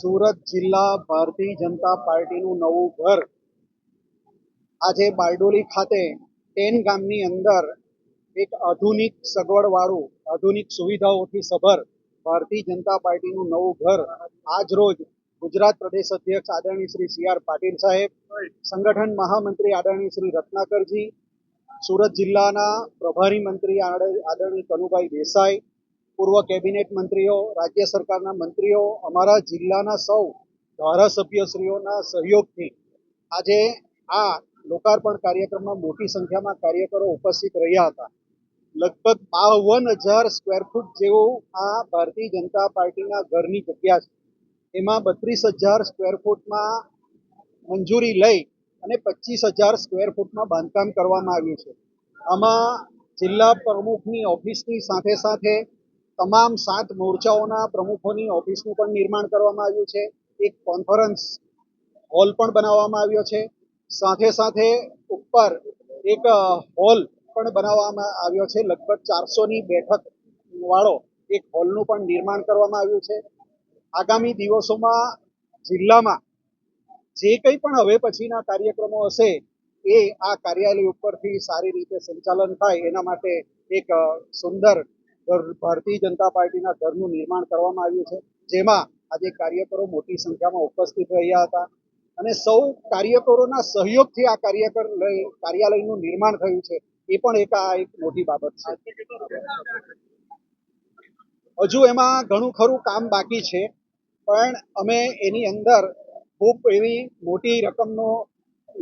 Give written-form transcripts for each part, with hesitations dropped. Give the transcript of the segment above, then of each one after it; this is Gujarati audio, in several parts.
સુરત જિલ્લા ભારતીય જનતા પાર્ટીનું નવું ઘર આજે બારડોલી ખાતે 10 ગામની અંદર એક આધુનિક સગવડવાળું, આધુનિક સુવિધાઓથી સભર ભારતીય જનતા પાર્ટીનું નવું ઘર આજ રોજ ગુજરાત પ્રદેશ અધ્યક્ષ આદરણીય શ્રી સી.આર. પાટીલ સાહેબ, સંગઠન મહામંત્રી આદરણીય શ્રી રત્નાકરજી, સુરત જિલ્લાના પ્રભારી મંત્રી આદરણીય કનુભાઈ દેસાઈ, પૂર્વ કેબિનેટ મંત્રીઓ, રાજ્ય સરકારના મંત્રીઓ, અમારા જિલ્લાના સૌ ધારાસભ્યશ્રીઓના સહયોગથી આજે આ લોકાર્પણ કાર્યક્રમમાં મોટી સંખ્યામાં કાર્યકરો ઉપસ્થિત રહ્યા હતા. લગભગ 52,000 સ્ક્વેર ફૂટ જેવું આ ભારતીય જનતા પાર્ટીના ઘરની જગ્યા છે. એમાં 32,000 સ્ક્વેર ફૂટમાં મંજૂરી લઈ અને 25,000 સ્ક્વેર ફૂટમાં બાંધકામ કરવામાં આવ્યું છે. આમાં જિલ્લા પ્રમુખની ઓફિસની સાથે સાથે તમામ 7 મોરચાઓના પ્રમુખોની ઓફિસનું પણ નિર્માણ કરવામાં આવ્યું છે. એક કોન્ફરન્સ હોલ પણ બનાવવામાં આવ્યો છે. સાથે સાથે ઉપર એક હોલ પણ બનાવવામાં આવ્યો છે. લગભગ 400ની બેઠક વાળો એક હોલનું પણ નિર્માણ કરવામાં આવ્યું છે. આગામી દિવસોમાં જિલ્લામાં જે કંઈ પણ હવે પછીના કાર્યક્રમો હશે એ આ કાર્યાલય ઉપરથી સારી રીતે સંચાલન થાય એના માટે એક સુંદર ભારતીય જનતા પાર્ટીના ઘરનું નિર્માણ કરવામાં આવ્યું છે, જેમાં આજે કાર્યકરો મોટી સંખ્યામાં ઉપસ્થિત રહ્યા હતા અને સૌ કાર્યકરોના સહયોગથી આ કાર્યાલયનું નિર્માણ થયું છે. એ પણ એક મોટી બાબત છે. હજુ એમાં ઘણું ખરું કામ બાકી છે, પણ અમે એની અંદર ખૂબ એવી મોટી રકમનો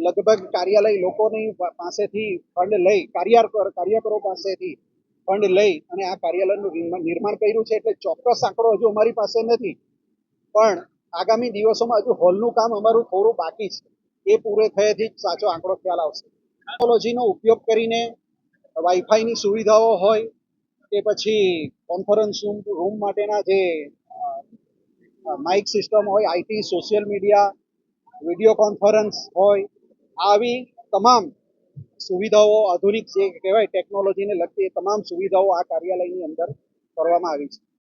લગભગ કાર્યાલય લોકોની પાસેથી ફંડ લઈ કાર્યકરો પાસેથી ફંડ લઈ અને આ કાર્યાલયનું નિર્માણ કર્યું છે. એટલે ચોક્કસ આંકડો હજુ અમારી પાસે નથી, પણ આગામી દિવસોમાં હજુ હોલનું કામ અમારું થોડું બાકી છે. એ પૂરે થયેથી જ સાચો આંકડો ખ્યાલ આવશે. ટેકનોલોજીનો ઉપયોગ કરીને વાઈફાઈની સુવિધાઓ હોય કે પછી કોન્ફરન્સ રૂમ માટેના જે માઇક સિસ્ટમ હોય, IT, social media, video conference હોય, આવી તમામ સુવિધાઓ, આધુનિક જે કહેવાય ટેકનોલોજીને લગતી તમામ સુવિધાઓ આ કાર્યાલયની અંદર કરવામાં આવી છે.